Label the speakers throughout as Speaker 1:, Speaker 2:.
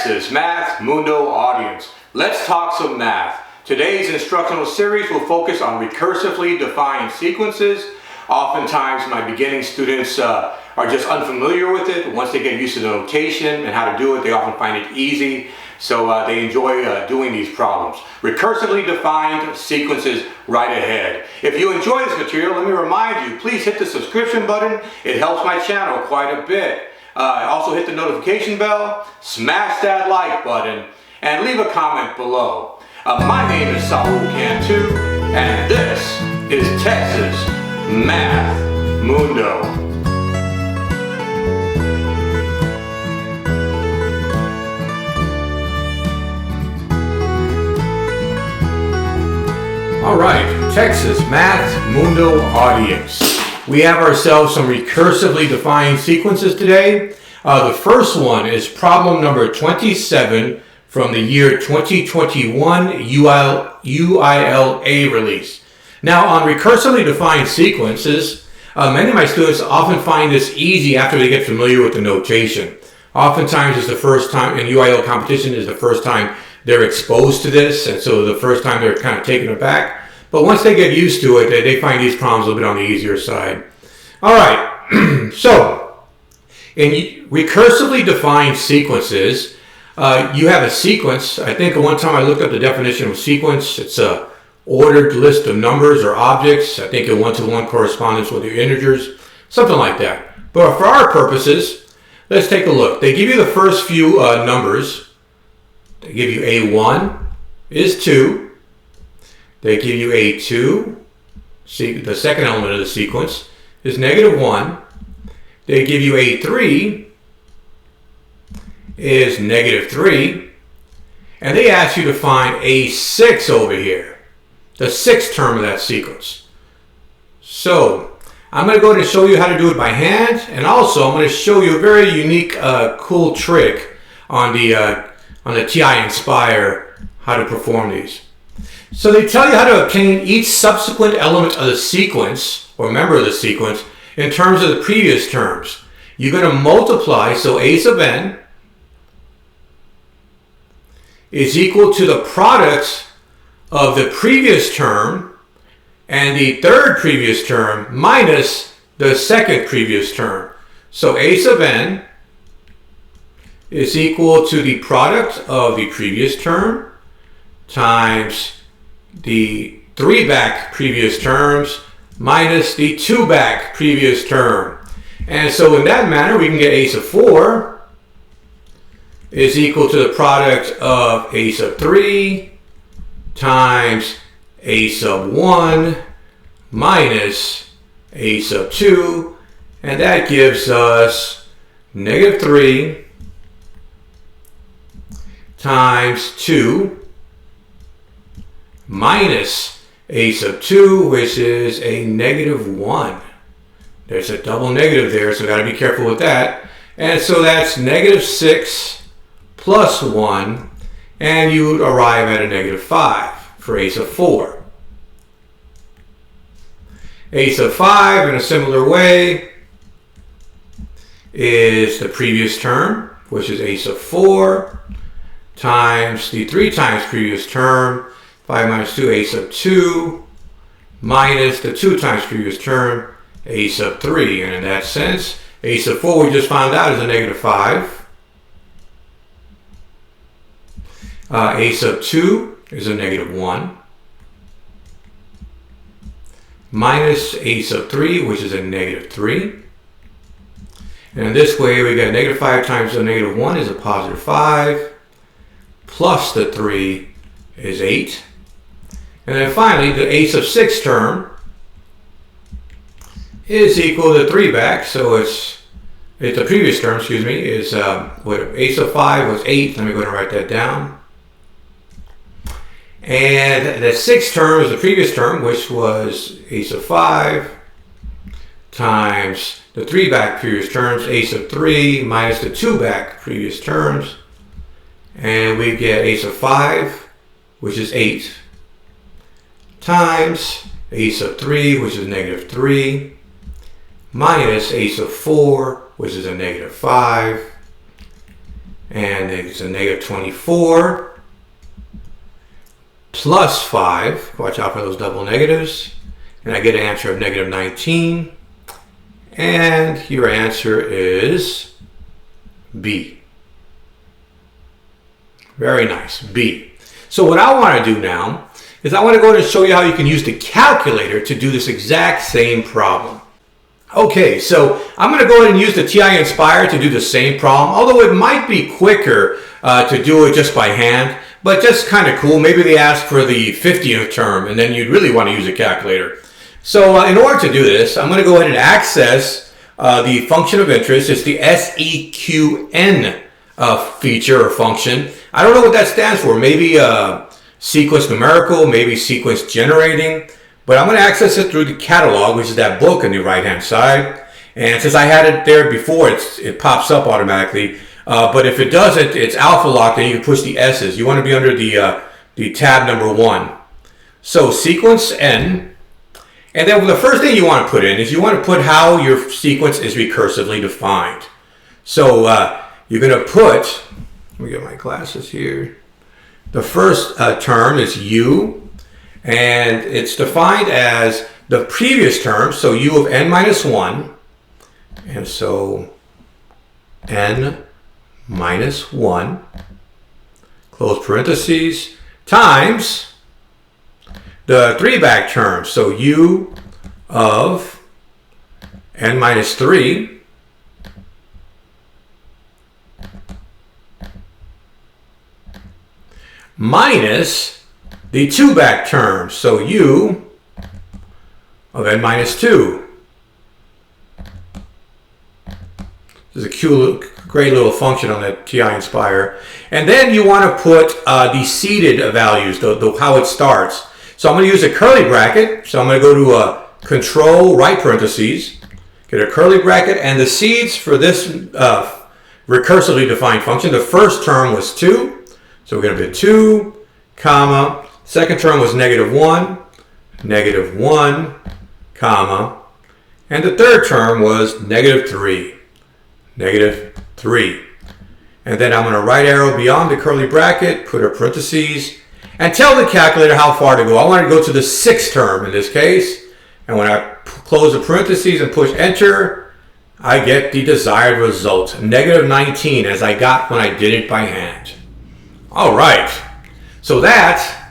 Speaker 1: Texas Math Mundo audience, let's talk some math. Today's instructional series will focus on recursively defined sequences. Oftentimes my beginning students are just unfamiliar with it. Once they get used to the notation and how to do it, they often find it easy. So they enjoy doing these problems. Recursively defined sequences right ahead. If you enjoy this material, let me remind you, please hit the subscription button. It helps my channel quite a bit. Also hit the notification bell, smash that like button, and leave a comment below. My name is Saul Cantu, and this is Texas Math Mundo. All right, Texas Math Mundo audience. We have ourselves some recursively defined sequences today. The first one is problem number 27 from the year 2021 UIL A release. Now on recursively defined sequences, many of my students often find this easy after they get familiar with the notation. Oftentimes it's the first time in UIL competition is the first time they're exposed to this, and so the first time they're kind of taken aback. But once they get used to it, they find these problems a little bit on the easier side. All right, so in recursively defined sequences, you have a sequence. I think at one time I looked up the definition of sequence. It's a ordered list of numbers or objects. I think a one-to-one correspondence with your integers, something like that. But for our purposes, let's take a look. They give you the first few numbers. They give you A1 is 2. They give you A2. See, the second element of the sequence is -1. They give you A3 is -3. And they ask you to find A6 over here, the sixth term of that sequence. So I'm going to go ahead and show you how to do it by hand. And also I'm going to show you a very unique, cool trick on the TI Inspire, how to perform these. So they tell you how to obtain each subsequent element of the sequence, or member of the sequence, in terms of the previous terms. You're going to multiply, so A sub n is equal to the product of the previous term and the third previous term minus the second previous term. So A sub n is equal to the product of the previous term times the 3 back previous terms minus the 2 back previous term. And so in that manner we can get A sub 4 is equal to the product of A sub 3 times A sub 1 minus A sub 2, and that gives us -3 times 2 minus A sub 2, which is a -1. There's a double negative there, so got to be careful with that. And so that's -6 plus 1, and you would arrive at a -5 for A sub 4. A sub 5, in a similar way, is the previous term, which is A sub 4, times the 3 times previous term, 5 minus 2, A sub 2, minus the 2 times previous term, A sub 3. And in that sense, A sub 4 we just found out is a -5. A sub 2 is a -1. Minus A sub 3, which is a -3. And in this way, we get -5 times the -1 is a +5. Plus the 3 is 8. And then finally, the A sub 6 term is equal to 3 back. So it's the previous term, excuse me, is what A sub 5 was 8. Let me go ahead and write that down. And the 6th term is the previous term, which was A sub 5 times the 3 back previous terms, A sub 3 minus the 2 back previous terms. And we get A sub 5, which is 8, times A sub 3, which is -3, minus A sub 4, which is a -5. and it's a negative 24 plus 5. Watch out for those double negatives. And I get an answer of negative 19. And your answer is B. Very nice, B. So what I want to do now is I want to go ahead and show you how you can use the calculator to do this exact same problem. Okay, so I'm going to go ahead and use the TI Inspire to do the same problem, although it might be quicker to do it just by hand, but just kind of cool. Maybe they ask for the 50th term, and then you'd really want to use a calculator. So in order to do this, I'm going to go ahead and access the function of interest. It's the SEQN feature or function. I don't know what that stands for. Maybe sequence numerical, maybe sequence generating. But I'm going to access it through the catalog, which is that book on the right-hand side. And since I had it there before, it pops up automatically. But if it doesn't, it's alpha locked, and you can push the S's. You want to be under the tab number 1. So sequence N. And then the first thing you want to put in is you want to put how your sequence is recursively defined. So you're going to put, let me get my glasses here. The first term is U. And it's defined as the previous term, so U of n minus 1. And so n minus 1, close parentheses, times the 3 back term, so U of n minus 3 minus the 2 back terms, so U of n minus 2. This is a cute, great little function on the TI Inspire. And then you want to put the seeded values, how it starts. So I'm going to use a curly bracket. So I'm going to go to control right parentheses, get a curly bracket, and the seeds for this recursively defined function, the first term was 2. So we're going to put 2, comma. Second term was negative 1, comma, and the third term was negative 3. And then I'm going to right arrow beyond the curly bracket, put a parentheses, and tell the calculator how far to go. I want to go to the 6th term in this case, and when I close the parentheses and push enter, I get the desired result, negative 19, as I got when I did it by hand. All right, so that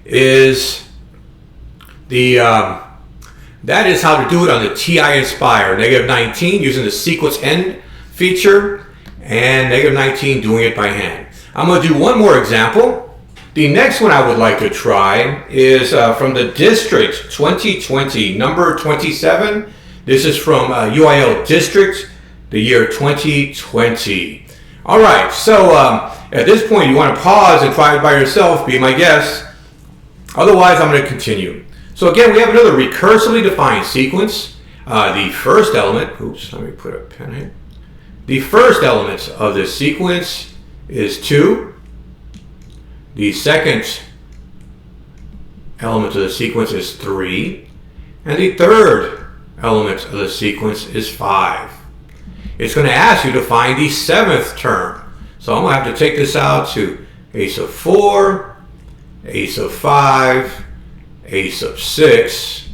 Speaker 1: is that is how to do it on the TI Inspire. Negative 19 using the sequence N feature, and negative 19 doing it by hand. I'm going to do one more example. The next one I would like to try is from the District 2020, number 27. This is from UIL District, the year 2020. All right, so at this point you want to pause and try it by yourself, be my guest. Otherwise, I'm going to continue. So again, we have another recursively defined sequence. The first element, oops, let me put a pen in. The first element of this sequence is 2. The second element of the sequence is 3. And the third element of the sequence is 5. It's going to ask you to find the 7th term. So I'm going to have to take this out to a sub 4, a sub 5, a sub 6,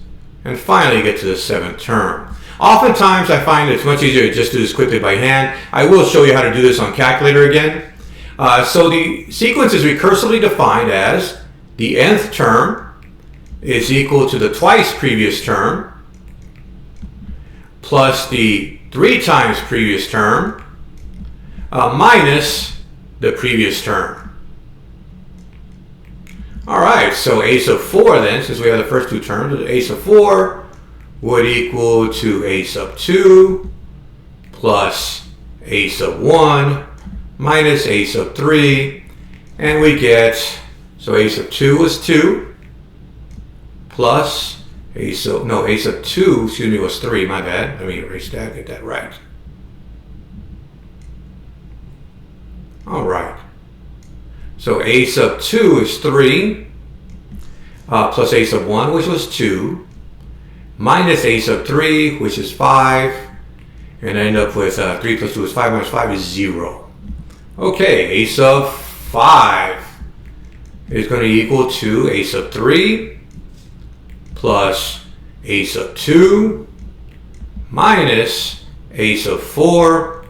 Speaker 1: and finally get to the 7th term. Oftentimes I find it's much easier to just do this quickly by hand. I will show you how to do this on calculator again. So the sequence is recursively defined as the nth term is equal to the twice previous term plus the 3 times previous term minus the previous term. All right, so a sub 4 then, since we have the first 2 terms, a sub 4 would equal to a sub 2 plus a sub 1 minus a sub 3, and we get, so a sub 2 was 2 plus a sub 2, excuse me, was 3, my bad. Let me erase that, get that right. All right. So a sub 2 is 3 plus a sub 1, which was 2, minus a sub 3, which is 5, and I end up with 3 plus 2 is 5 minus 5 is 0. Okay, a sub 5 is going to equal to a sub 3 plus a sub 2 minus a sub 4.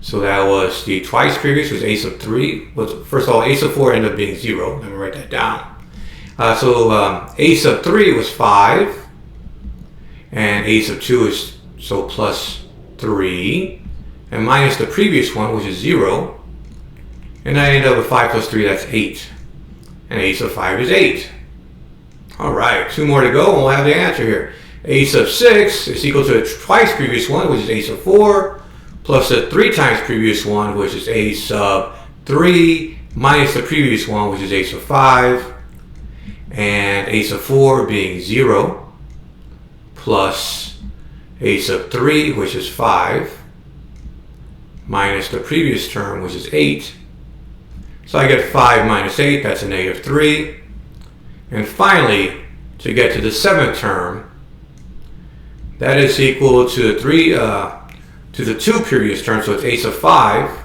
Speaker 1: So that was the twice previous was a sub 3. First of all, a sub 4 ended up being 0. Let me write that down. So a sub 3 was 5. And a sub 2 is so plus 3. And minus the previous one, which is 0. And I end up with 5 plus 3, that's 8. And a sub 5 is 8. Alright, 2 more to go and we'll have the answer here. A sub 6 is equal to the twice previous one, which is a sub 4, plus the 3 times previous one, which is a sub 3, minus the previous one, which is a sub 5, and a sub 4 being 0, plus a sub 3, which is 5, minus the previous term, which is 8. So I get 5 minus 8, that's a negative 3. And finally, to get to the 7th term, that is equal to the 2 previous terms, so it's a sub 5,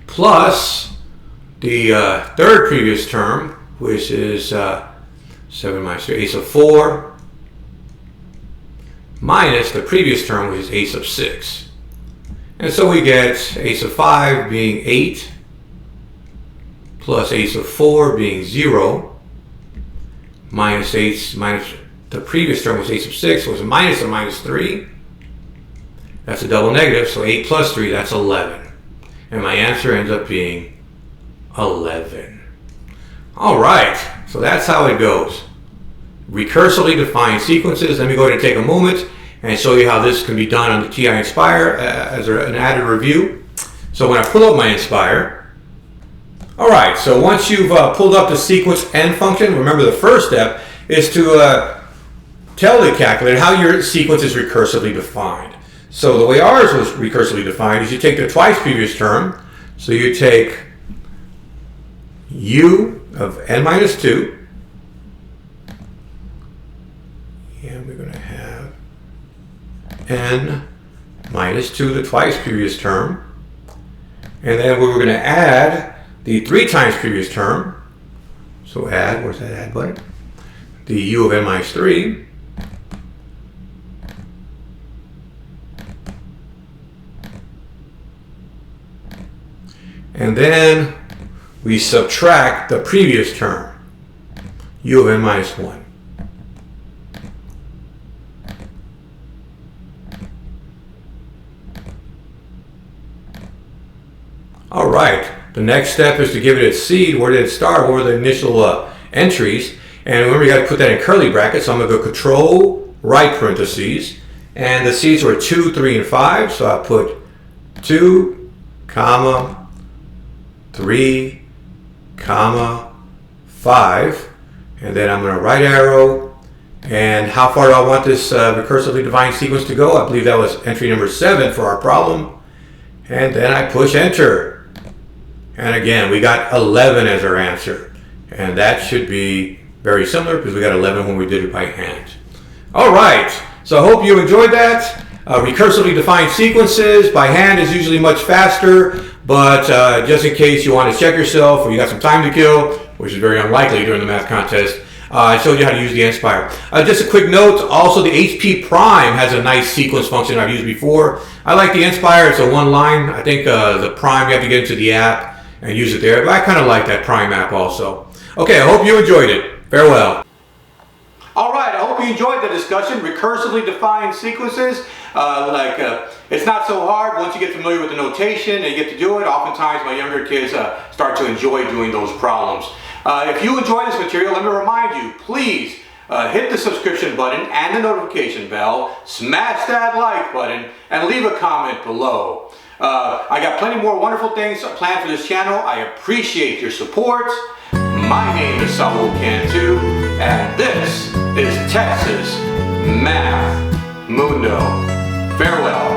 Speaker 1: plus the 3rd previous term, which is 7 minus 3, a sub 4, minus the previous term, which is a sub 6. And so we get a sub 5 being 8, plus a sub 4 being 0, minus 8, minus the previous term was a sub 6, was a minus 3. That's a double negative, so 8 plus 3, that's 11. And my answer ends up being 11. Alright, so that's how it goes. Recursively defined sequences. Let me go ahead and take a moment and show you how this can be done on the TI Inspire as an added review. So when I pull up my Inspire, alright, so once you've pulled up the sequence end function, remember the first step is to tell the calculator how your sequence is recursively defined. So the way ours was recursively defined is you take the twice previous term, so you take u of n minus 2, and we're going to have n minus 2, the twice previous term, and then we're going to add the 3 times previous term, so add, where's that add button? The u of n minus 3, and then we subtract the previous term, u of n minus 1. All right, the next step is to give it its seed. Where did it start? What were the initial entries? And remember, you got to put that in curly brackets. So I'm going to go control right parentheses. And the seeds were 2, 3, and 5. So I put 2, comma, 3, comma, 5. And then I'm going to right arrow. And how far do I want this recursively defined sequence to go? I believe that was entry number 7 for our problem. And then I push enter. And again, we got 11 as our answer. And that should be very similar because we got 11 when we did it by hand. All right, so I hope you enjoyed that. Recursively defined sequences by hand is usually much faster, but just in case you want to check yourself or you got some time to kill, which is very unlikely during the math contest, I showed you how to use the Inspire. Just a quick note, also the HP Prime has a nice sequence function I've used before. I like the Inspire, it's a one line. I think the Prime, you have to get into the app and use it there, but I kind of like that Prime app also. Okay, I hope you enjoyed it. Farewell. All right, I hope you enjoyed the discussion. Recursively defined sequences. It's not so hard once you get familiar with the notation and you get to do it. Oftentimes my younger kids start to enjoy doing those problems. If you enjoy this material, let me remind you, please hit the subscription button and the notification bell, smash that like button, and leave a comment below. I got plenty more wonderful things planned for this channel. I appreciate your support. My name is Saul Cantu, and this is Texas Math Mundo. Farewell.